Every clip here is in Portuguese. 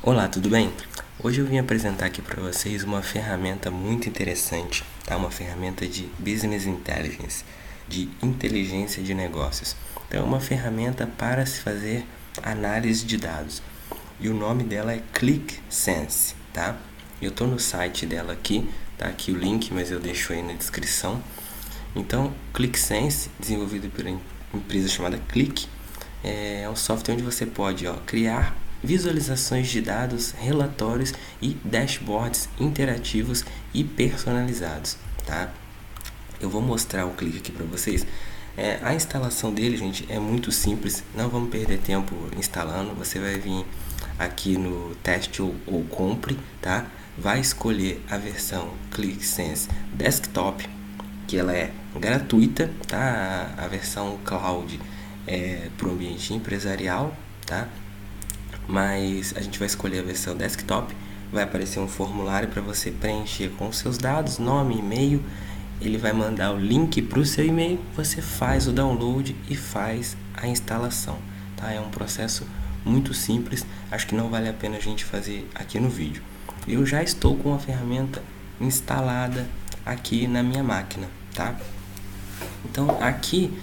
Olá, tudo bem? Hoje eu vim apresentar aqui para vocês uma ferramenta muito interessante, tá? Uma ferramenta de Business Intelligence, de inteligência de negócios. Então é uma ferramenta para se fazer análise de dados. E o nome dela é ClickSense, tá? Eu estou no site dela aqui, tá aqui o link, mas eu deixo aí na descrição. Então, ClickSense, desenvolvido pela empresa chamada Click, é um software onde você pode criar visualizações de dados, relatórios e dashboards interativos e personalizados, tá? Eu vou mostrar o Click aqui para vocês. A instalação dele, gente, é muito simples, não vamos perder tempo instalando. Você vai vir aqui no teste ou compre, tá? Vai escolher a versão ClickSense Desktop, que ela é gratuita, tá? A versão cloud é para o ambiente empresarial, tá? Mas a gente vai escolher a versão desktop, vai aparecer um formulário para você preencher com seus dados, nome, e-mail. Ele vai mandar o link para o seu e-mail, você faz o download e faz a instalação, tá? É um processo muito simples, acho que não vale a pena a gente fazer aqui no vídeo. Eu já estou com a ferramenta instalada aqui na minha máquina, tá? Então aqui,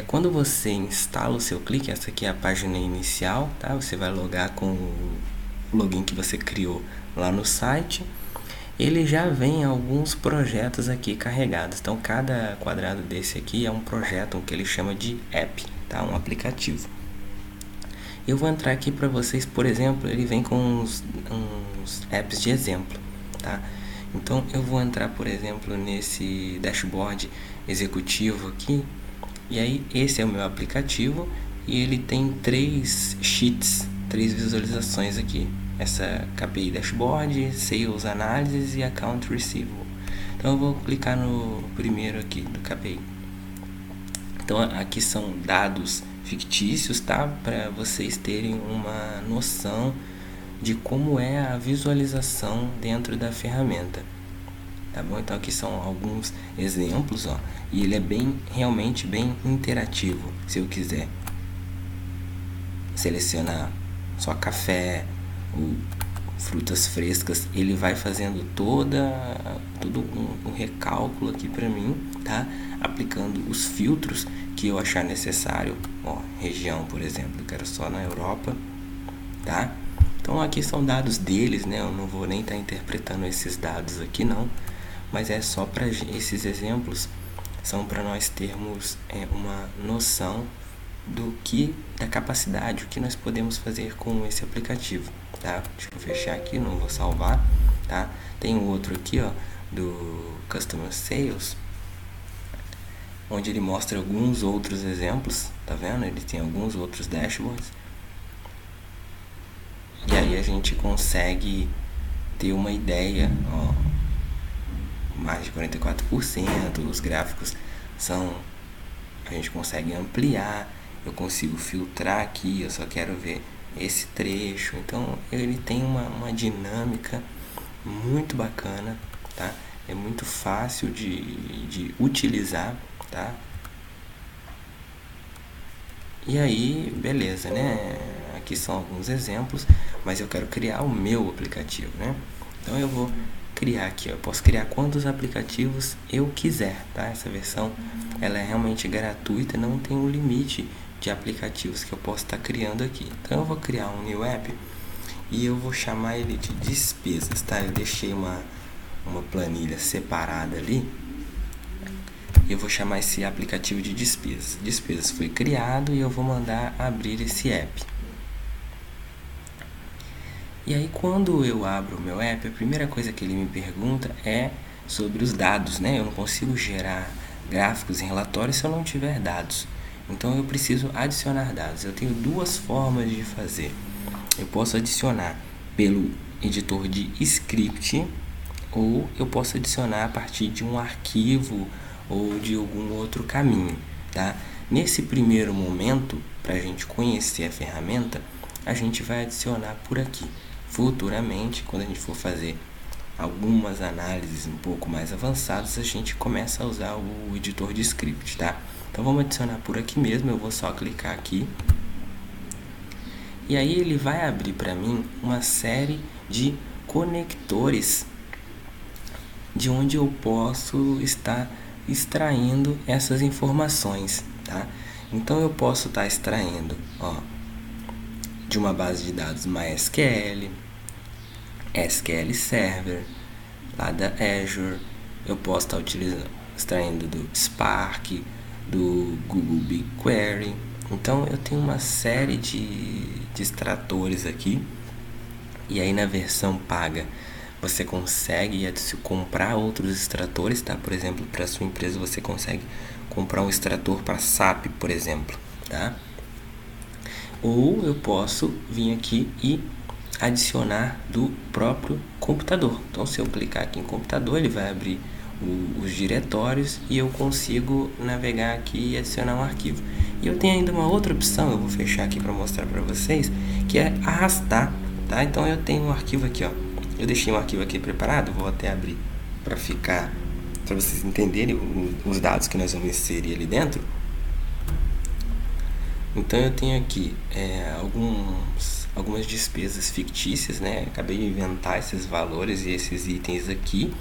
quando você instala o seu Click, essa aqui é a página inicial, tá? Você vai logar com o login que você criou lá no site. Ele já vem alguns projetos aqui carregados. Então cada quadrado desse aqui é um projeto, que ele chama de app, tá? Um aplicativo. Eu vou entrar aqui para vocês, por exemplo, ele vem com uns apps de exemplo, tá? Então eu vou entrar, por exemplo, nesse dashboard executivo aqui, e aí esse é o meu aplicativo e ele tem 3 sheets, 3 visualizações aqui. Essa KPI Dashboard, Sales Analysis e Account Receivable. Então eu vou clicar no primeiro aqui do KPI. Então aqui são dados fictícios, tá? Para vocês terem uma noção de como é a visualização dentro da ferramenta, tá bom? Então aqui são alguns exemplos, e ele é realmente bem interativo. Se eu quiser selecionar só café ou frutas frescas, ele vai fazendo todo um recálculo aqui para mim, tá? Aplicando os filtros que eu achar necessário. Região, por exemplo, eu quero só na Europa, tá? Então aqui são dados deles, né? Eu não vou nem estar interpretando esses dados aqui não, mas é só para esses exemplos, são para nós termos uma noção da capacidade, o que nós podemos fazer com esse aplicativo, tá? Deixa eu fechar aqui, não vou salvar, tá? Tem um outro aqui, do Customer Sales, onde ele mostra alguns outros exemplos, tá vendo? Ele tem alguns outros dashboards. E aí a gente consegue ter uma ideia, mais de 44%, os gráficos a gente consegue ampliar, eu consigo filtrar aqui, eu só quero ver esse trecho. Então ele tem uma dinâmica muito bacana, tá? É muito fácil de utilizar, tá? E aí, beleza, né? Aqui são alguns exemplos, mas eu quero criar o meu aplicativo, né? Então eu vou criar aqui, eu posso criar quantos aplicativos eu quiser, tá? Essa versão, ela é realmente gratuita, não tem um limite de aplicativos que eu posso estar criando aqui. Então eu vou criar um new app e eu vou chamar ele de despesas, tá? Eu deixei uma planilha separada ali. Eu vou chamar esse aplicativo de despesas. Despesas foi criado e eu vou mandar abrir esse app. E aí quando eu abro o meu app, a primeira coisa que ele me pergunta é sobre os dados, né? Eu não consigo gerar gráficos e relatórios se eu não tiver dados. Então eu preciso adicionar dados. Eu tenho duas formas de fazer. Eu posso adicionar pelo editor de script, ou eu posso adicionar a partir de um arquivo ou de algum outro caminho, tá? Nesse primeiro momento, para a gente conhecer a ferramenta, a gente vai adicionar por aqui. Futuramente, quando a gente for fazer algumas análises um pouco mais avançadas, a gente começa a usar o editor de script, tá? Então vamos adicionar por aqui mesmo, eu vou só clicar aqui E aí ele vai abrir para mim uma série de conectores de onde eu posso estar extraindo essas informações, tá? Então eu posso estar extraindo, de uma base de dados MySQL, SQL Server, lá da Azure. Eu posso estar extraindo do Spark, do Google BigQuery. Então eu tenho uma série de extratores aqui. E aí na versão paga você consegue comprar outros extratores, tá? Por exemplo, para sua empresa você consegue comprar um extrator para SAP, por exemplo, tá? Ou eu posso vir aqui e adicionar do próprio computador. Então, se eu clicar aqui em computador, ele vai abrir os diretórios e eu consigo navegar aqui e adicionar um arquivo. E eu tenho ainda uma outra opção, eu vou fechar aqui para mostrar para vocês, que é arrastar, tá? Então, eu tenho um arquivo aqui, eu deixei um arquivo aqui preparado, vou até abrir para vocês entenderem os dados que nós vamos inserir ali dentro. Então eu tenho aqui algumas despesas fictícias, né? Acabei de inventar esses valores e esses itens aqui.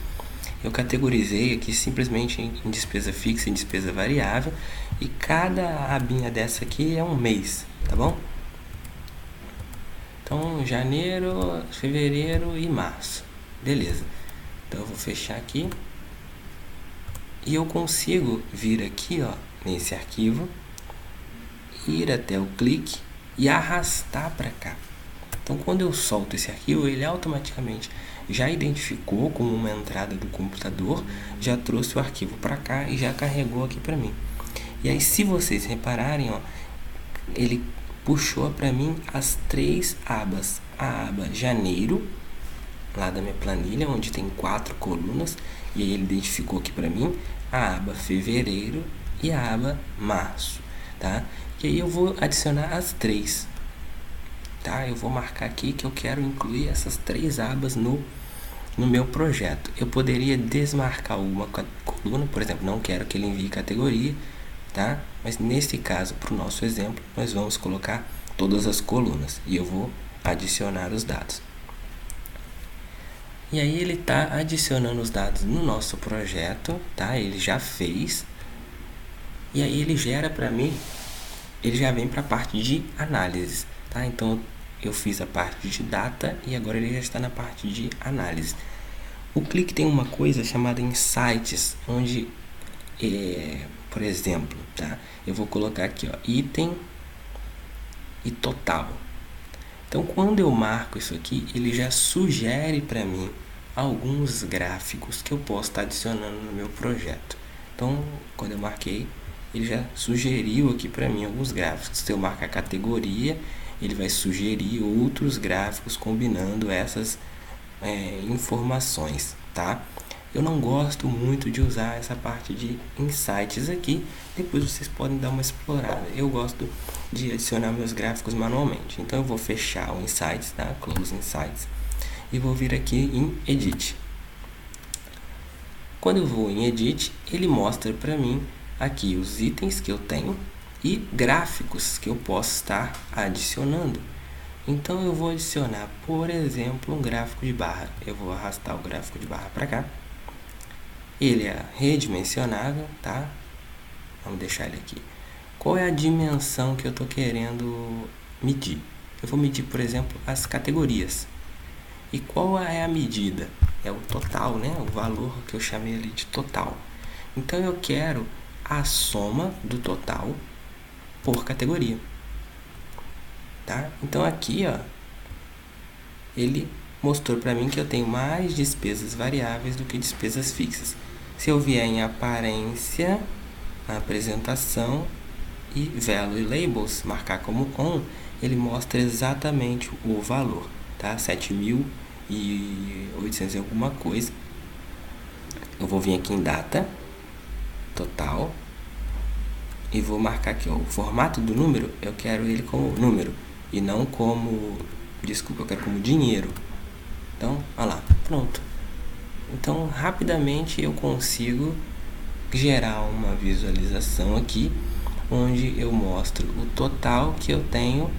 Eu categorizei aqui simplesmente em despesa fixa e despesa variável. E cada abinha dessa aqui é um mês, tá bom? Então, janeiro, fevereiro e março. Beleza. Então eu vou fechar aqui. E eu consigo vir aqui, nesse arquivo, ir até o clique e arrastar para cá. Então, quando eu solto esse arquivo, ele automaticamente já identificou como uma entrada do computador, já trouxe o arquivo para cá e já carregou aqui para mim. E aí, se vocês repararem, ele puxou para mim as 3 abas. A aba janeiro, lá da minha planilha, onde tem 4 colunas, e aí ele identificou aqui para mim a aba fevereiro e a aba março, tá? E aí eu vou adicionar as 3, tá? Eu vou marcar aqui que eu quero incluir essas 3 abas no meu projeto. Eu poderia desmarcar uma coluna, por exemplo, não quero que ele envie categoria, tá? Mas nesse caso, para o nosso exemplo, nós vamos colocar todas as colunas e eu vou adicionar os dados. E aí ele está adicionando os dados no nosso projeto, tá? Ele já fez. E aí ele gera para mim, ele já vem para a parte de análise, tá? Então eu fiz a parte de data e agora ele já está na parte de análise. O Click tem uma coisa chamada Insights, onde, por exemplo, tá? Eu vou colocar aqui, item e total. Então, quando eu marco isso aqui, ele já sugere para mim alguns gráficos que eu posso estar adicionando no meu projeto. Então, quando eu marquei, ele já sugeriu aqui para mim alguns gráficos. Se eu marcar a categoria, ele vai sugerir outros gráficos combinando essas informações, tá? Eu não gosto muito de usar essa parte de insights aqui. Depois vocês podem dar uma explorada. Eu gosto de adicionar meus gráficos manualmente. Então eu vou fechar o Insights, tá? Close Insights. E vou vir aqui em Edit. Quando eu vou em Edit, ele mostra para mim aqui os itens que eu tenho e gráficos que eu posso estar adicionando. Então eu vou adicionar, por exemplo, um gráfico de barra. Eu vou arrastar o gráfico de barra para cá. Ele é redimensionável, tá? Vamos deixar ele aqui. Qual é a dimensão que eu estou querendo medir? Eu vou medir, por exemplo, as categorias. E qual é a medida? É o total, né? O valor que eu chamei ali de total. Então eu quero a soma do total por categoria. Tá? Então aqui, ele mostrou para mim que eu tenho mais despesas variáveis do que despesas fixas. Se eu vier em aparência, apresentação e value labels, marcar como on, ele mostra exatamente o valor, tá? 7.800 e alguma coisa. Eu vou vir aqui em data, total, e vou marcar aqui, o formato do número, eu quero ele como número, e não como, desculpa, eu quero como dinheiro. Então, olha lá, pronto. Então, rapidamente eu consigo gerar uma visualização aqui, onde eu mostro o total que eu tenho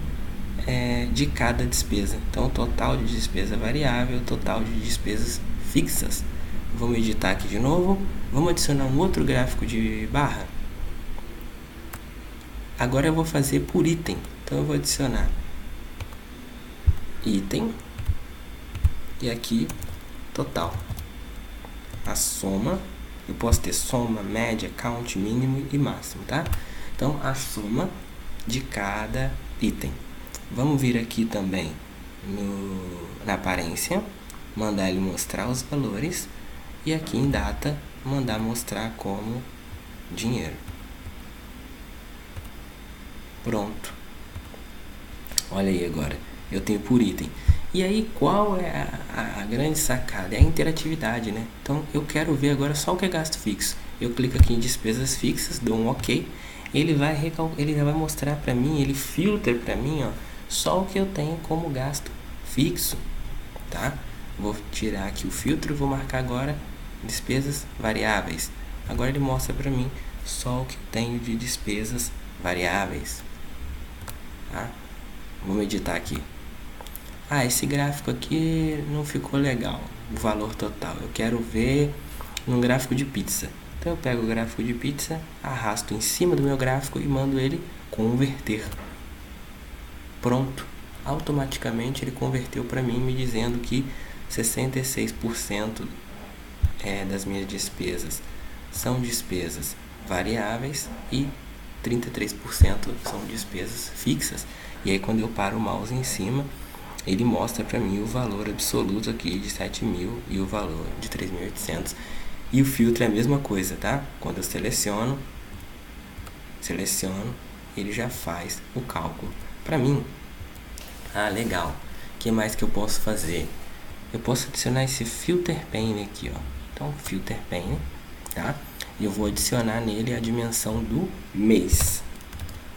de cada despesa. Então, total de despesa variável, total de despesas fixas. Vamos editar aqui de novo. Vamos adicionar um outro gráfico de barra. Agora eu vou fazer por item. Então, eu vou adicionar item e aqui total. A soma, eu posso ter soma, média, count, mínimo e máximo, tá? Então, a soma de cada item. Vamos vir aqui também na aparência, mandar ele mostrar os valores e aqui em data, mandar mostrar como dinheiro. Pronto. Olha aí agora, eu tenho por item. E aí, qual é a grande sacada? É a interatividade, né? Então, eu quero ver agora só o que é gasto fixo. Eu clico aqui em despesas fixas, dou um OK. Ele já vai mostrar para mim, ele filtra para mim, ó, só o que eu tenho como gasto fixo, tá? Vou tirar aqui o filtro, vou marcar agora despesas variáveis. Agora ele mostra para mim só o que eu tenho de despesas variáveis, tá? Vamos editar aqui. Esse gráfico aqui não ficou legal, o valor total. Eu quero ver no gráfico de pizza. Então eu pego o gráfico de pizza, arrasto em cima do meu gráfico e mando ele converter. Pronto. Automaticamente ele converteu para mim, me dizendo que 66% das minhas despesas são despesas variáveis e 33% são despesas fixas. E aí quando eu paro o mouse em cima, ele mostra para mim o valor absoluto aqui de 7.000 e o valor de 3.800. E o filtro é a mesma coisa, tá? Quando eu seleciono, ele já faz o cálculo para mim. Legal. O que mais que eu posso fazer? Eu posso adicionar esse filter pane aqui, ó. Então, filter pane, tá? E eu vou adicionar nele a dimensão do mês.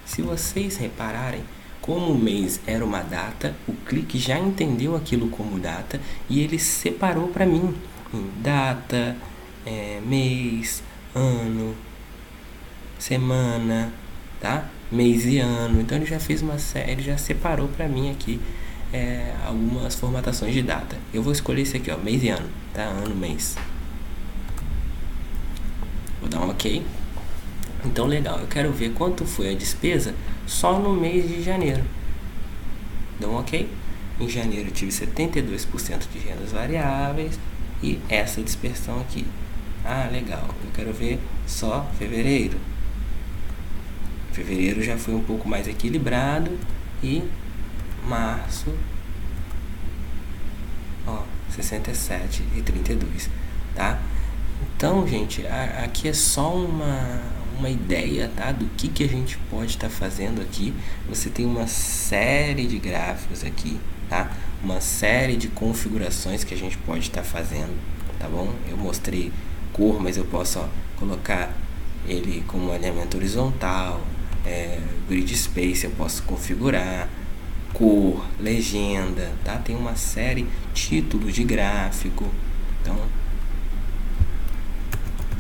Se vocês repararem, como o mês era uma data, o clique já entendeu aquilo como data e ele separou para mim em data, mês, ano, semana, tá? Mês e ano. Então ele já fez uma série, já separou para mim aqui algumas formatações de data. Eu vou escolher esse aqui, ó, mês e ano, tá? Ano, mês. Vou dar um OK. Então legal, eu quero ver quanto foi a despesa só no mês de janeiro. Dou um OK. Em janeiro eu tive 72% de rendas variáveis e essa dispersão aqui. Legal, eu quero ver só fevereiro. Fevereiro já foi um pouco mais equilibrado e março, 67 e 32, tá? Então, gente, aqui é só uma ideia, tá, do que a gente pode estar fazendo aqui. Você tem uma série de gráficos aqui, tá? Uma série de configurações que a gente pode estar fazendo, tá bom? Eu mostrei cor, mas eu posso colocar ele como alinhamento horizontal, grid space eu posso configurar, cor, legenda, tá? Tem uma série, títulos de gráfico, então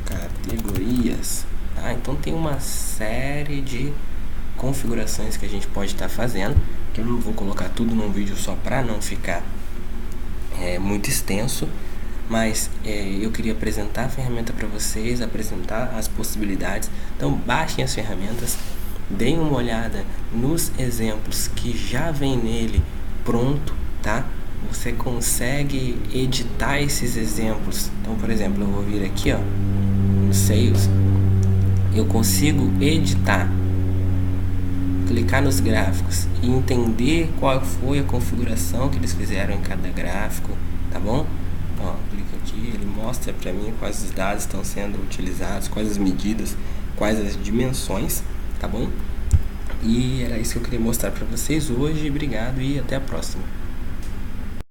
categorias, tá? Então tem uma série de configurações que a gente pode estar fazendo, que eu não vou colocar tudo num vídeo só para não ficar muito extenso, mas eu queria apresentar a ferramenta para vocês, apresentar as possibilidades. Então baixem as ferramentas, deem uma olhada nos exemplos que já vem nele pronto, tá? Você consegue editar esses exemplos. Então, por exemplo, eu vou vir aqui, ó, no Sales, eu consigo editar, clicar nos gráficos e entender qual foi a configuração que eles fizeram em cada gráfico, tá bom? Clica aqui, ele mostra para mim quais os dados estão sendo utilizados, quais as medidas, quais as dimensões, tá bom? E era isso que eu queria mostrar para vocês hoje. Obrigado e até a próxima.